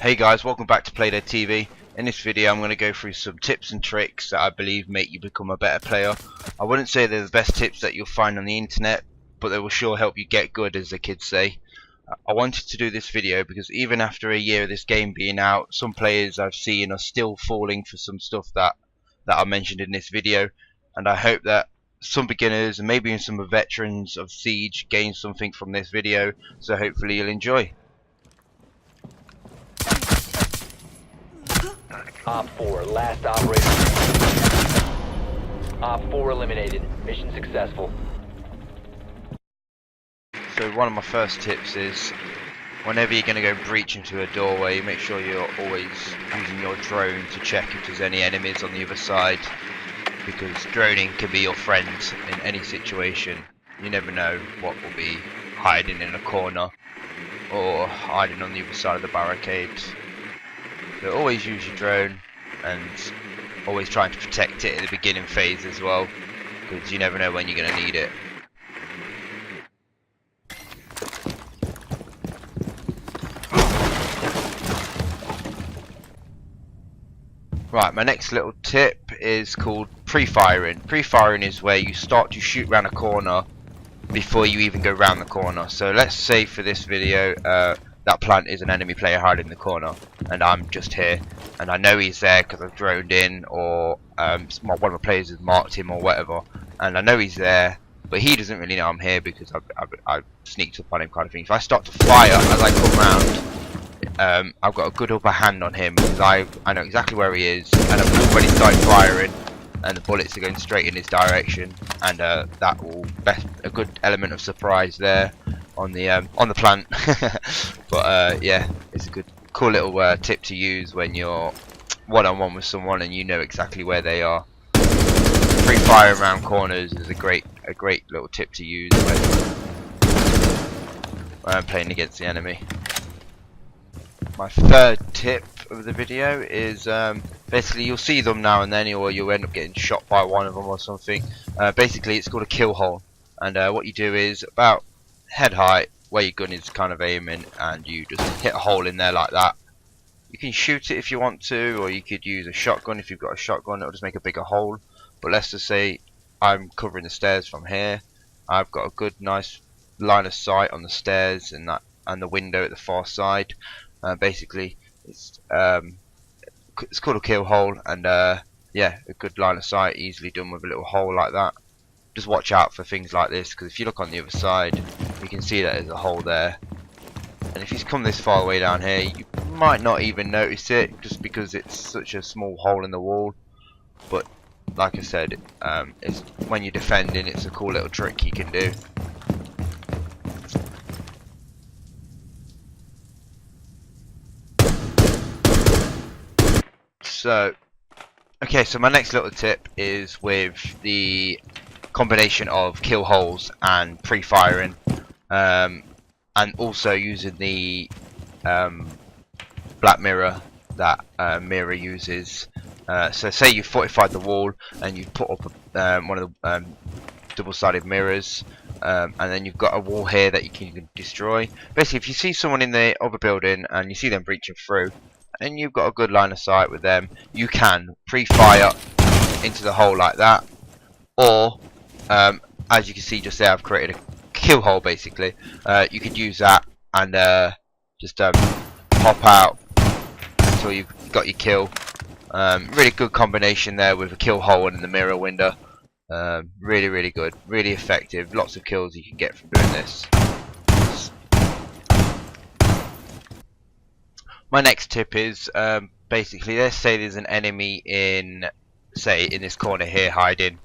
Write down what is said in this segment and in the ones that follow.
Hey guys, welcome back to PlayDead TV. In this video I'm going to go through some tips and tricks that I believe make you become a better player. I wouldn't say they're the best tips that you'll find on the internet, but they will sure help you get good, as the kids say. I wanted to do this video because even after a year of this game being out, some players I've seen are still falling for some stuff that I mentioned in this video, and I hope that some beginners and maybe even some veterans of Siege gain something from this video, so hopefully you'll enjoy. Op 4, last operator. Op 4 eliminated. Mission successful. So one of my first tips is, whenever you're going to go breach into a doorway, make sure you're always using your drone to check if there's any enemies on the other side, because droning can be your friend in any situation. You never know what will be hiding in a corner or hiding on the other side of the barricades. So always use your drone, and always trying to protect it at the beginning phase as well, because you never know when you're going to need it. Right, my next little tip is called pre-firing. Pre-firing is where you start to shoot around a corner before you even go round the corner. So let's say for this video that plant is an enemy player hiding in the corner, and I'm just here, and I know he's there because I've droned in, or one of my players has marked him or whatever, and I know he's there, but he doesn't really know I'm here because I've sneaked up on him, kind of thing. If I start to fire as I come round, I've got a good upper hand on him because I know exactly where he is, and I've already started firing, and the bullets are going straight in his direction, and that will be a good element of surprise there on the plant. But yeah, it's a cool little tip to use when you're one-on-one with someone and you know exactly where they are. Pre-firing around corners is a great little tip to use when I'm playing against the enemy. My third tip of the video is basically you'll see them now and then, or you'll end up getting shot by one of them or something. Basically it's called a kill hole, and what you do is about head height where your gun is kind of aiming, and you just hit a hole in there like that. You can shoot it if you want to, or you could use a shotgun. If you've got a shotgun, it'll just make a bigger hole. But let's just say I'm covering the stairs from here. I've got a good nice line of sight on the stairs and the window at the far side. Basically it's called a kill hole, and yeah, a good line of sight, easily done with a little hole like that. Just watch out for things like this, because if you look on the other side you can see that there's a hole there, and if you come this far away down here you might not even notice it just because it's such a small hole in the wall. But like I said, it's when you're defending, it's a cool little trick you can do. So okay, so my next little tip is with the combination of kill holes and pre-firing, and also using the black mirror that Mirror uses. So say you fortified the wall and you put up one of the double-sided mirrors, and then you've got a wall here that you can destroy. Basically, if you see someone in the other building and you see them breaching through and you've got a good line of sight with them, you can pre-fire into the hole like that, or as you can see just there, I've created a kill hole basically. You could use that and just pop out until you've got your kill. Really good combination there with a kill hole and the mirror window. Really good, really effective. Lots of kills you can get from doing this. My next tip is basically, let's say there's an enemy in this corner here hiding,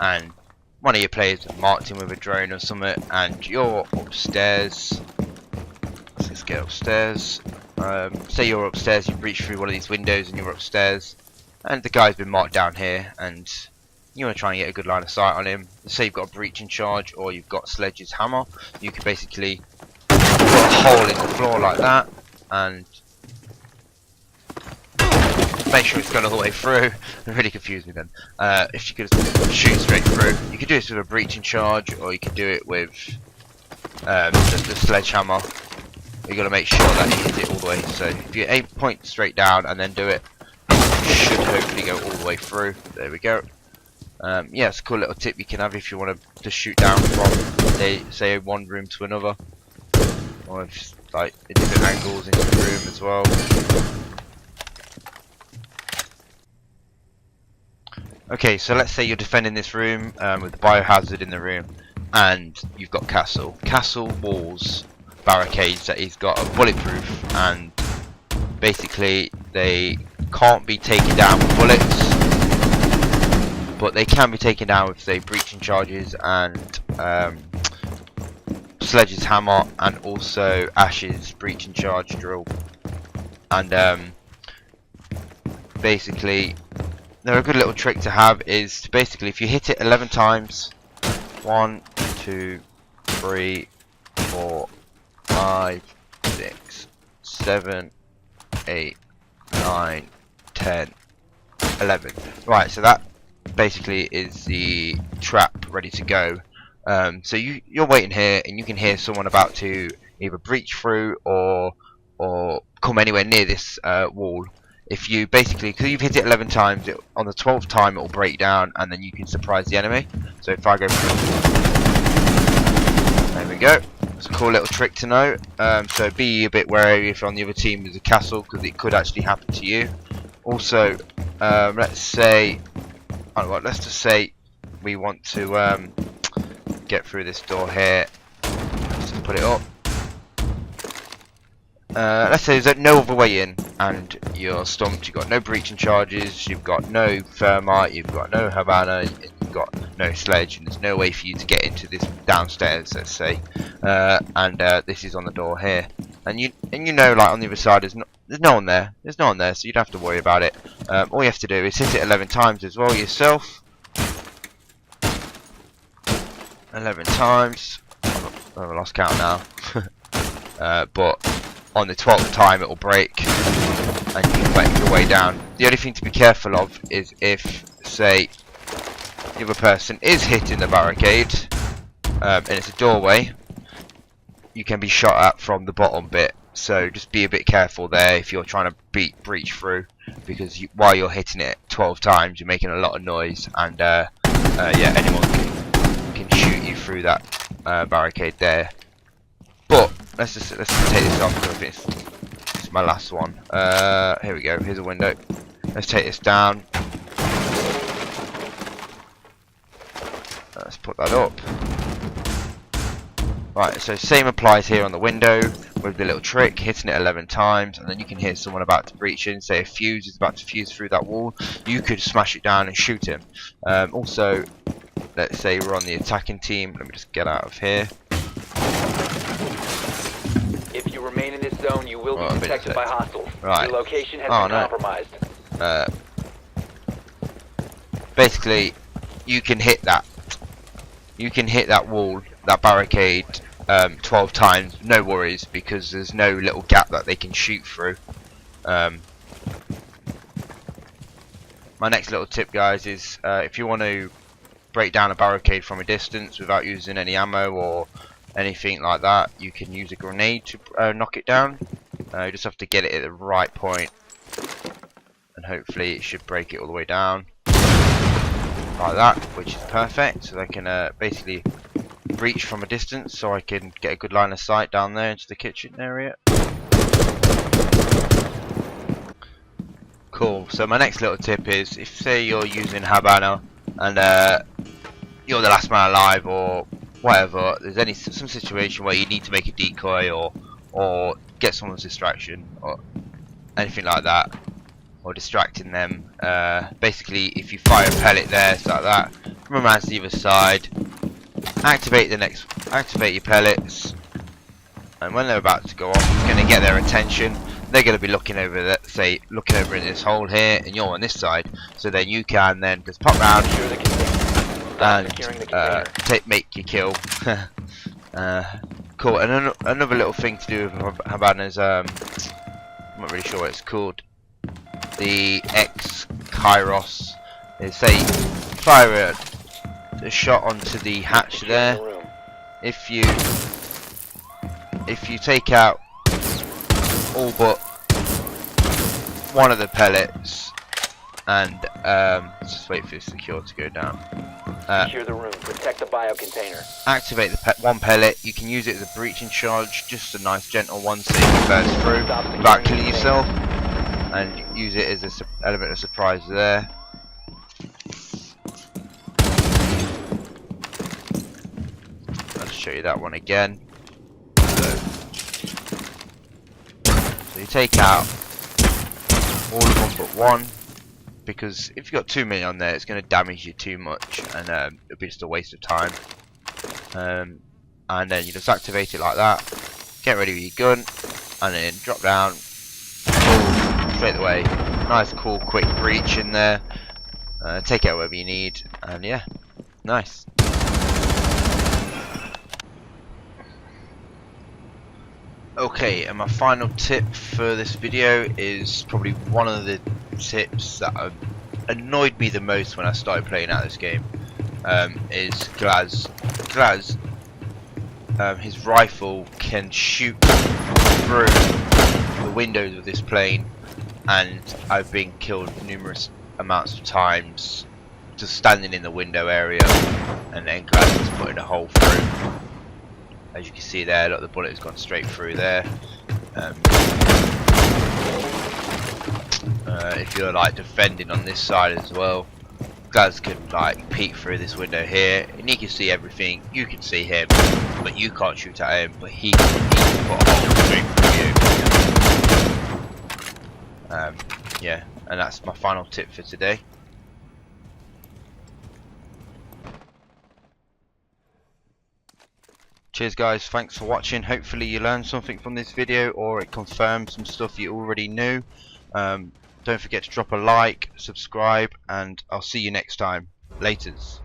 and one of your players marked him with a drone or something, and you're upstairs. Let's just get upstairs. Say you're upstairs, you breach through one of these windows and you're upstairs, and the guy's been marked down here, and you want to try and get a good line of sight on him. Say you've got a breach in charge, or you've got Sledge's hammer. You can basically put a hole in the floor like that, and make sure it's gone all the way through. It really confused me then. If you could shoot straight through, you could do this with a breach in charge, or you could do it with the sledgehammer. you got to make sure that you hit it all the way. So if you aim point straight down and then do it, you should hopefully go all the way through. There we go. Yeah, it's a cool little tip you can have if you want to shoot down from say one room to another, or if, like in different angles into the room as well. Okay, so let's say you're defending this room with the biohazard in the room, and you've got castle walls, barricades that he's got are bulletproof, and basically they can't be taken down with bullets, but they can be taken down with, say, breaching charges and Sledge's hammer, and also Ash's breaching charge drill. And basically, they're a good little trick to have. Is basically if you hit it 11 times, 1, 2, 3, 4, 5, 6, 7, 8, 9, 10, 11. Right, so that basically is the trap ready to go. So you're waiting here, and you can hear someone about to either breach through or come anywhere near this wall. If you basically, because you've hit it 11 times, on the 12th time it will break down, and then you can surprise the enemy. So if I go through, there we go. It's a cool little trick to know. So be a bit wary if on the other team there's a castle, because it could actually happen to you. Also, let's say, let's just say we want to get through this door here. Let's just put it up. Let's say there's no other way in, and you're stumped. You've got no breaching charges, you've got no thermite, you've got no Havana, you've got no sledge, and there's no way for you to get into this downstairs, let's say. And this is on the door here, and you know, like on the other side, there's no one there. There's no one there, so you don't have to worry about it. All you have to do is hit it 11 times as well yourself. 11 times. I've lost count now. But on the 12th time it will break, and you can make your way down. The only thing to be careful of is if, say, the other person is hitting the barricade, and it's a doorway, you can be shot at from the bottom bit. So just be a bit careful there if you're trying to breach through, because while you're hitting it 12 times, you're making a lot of noise, and yeah, anyone can shoot you through that barricade there. But let's just take this off, because I think it's my last one. Here we go. Here's a window. Let's take this down. Let's put that up. Right, so same applies here on the window with the little trick, hitting it 11 times, and then you can hear someone about to breach in. Say a fuse is about to fuse through that wall, you could smash it down and shoot him. Also, let's say we're on the attacking team. Let me just get out of here. If you remain in this zone, you will be detected by hostiles. Right. Your location has been compromised. Basically, you can hit that. You can hit that wall, that barricade, 12 times, no worries, because there's no little gap that they can shoot through. My next little tip, guys, is if you want to break down a barricade from a distance without using any ammo or anything like that, you can use a grenade to knock it down. You just have to get it at the right point, and hopefully it should break it all the way down like that, which is perfect. So they can basically breach from a distance, so I can get a good line of sight down there into the kitchen area. Cool. So my next little tip is, if say you're using Havana and you're the last man alive or whatever, there's some situation where you need to make a decoy or get someone's distraction or anything like that, or distracting them. Basically, if you fire a pellet there, so like that, from a man's the other side, activate your pellets, and when they're about to go off, it's going to get their attention. They're going to be looking over that, say, looking over in this hole here, and you're on this side. So then you can then just pop round and make your kill. Cool. And another little thing to do with Havana is I'm not really sure what it's called. The X Kairos is, say, fire a shot onto the hatch there. If you take out all but one of the pellets, and just wait for the secure to go down. Secure the room. Protect the bio container. Activate the one pellet. You can use it as a breaching charge, just a nice gentle one so you can burst through without killing yourself, and use it as an element of surprise there. I'll show you that one again. So you take out all of them but one, because if you've got too many on there, it's going to damage you too much, and it'll be just a waste of time. And then you just activate it like that, get ready with your gun, and then drop down, pull straight away. Nice, cool, quick breach in there. Take it out wherever you need, and yeah, nice. Okay, and my final tip for this video is probably one of the tips that annoyed me the most when I started playing out this game. Is Glaz. Glaz, his rifle can shoot through the windows of this plane, and I've been killed numerous amounts of times just standing in the window area, and then Glaz is putting a hole through. As you can see there, look, the bullet has gone straight through there. If you're like defending on this side as well, Glaz can like peek through this window here, and he can see everything. You can see him, but you can't shoot at him. But he can put a hole straight through you. Yeah, and that's my final tip for today. Cheers guys, thanks for watching. Hopefully you learned something from this video, or it confirmed some stuff you already knew. Don't forget to drop a like, subscribe, and I'll see you next time. Laters.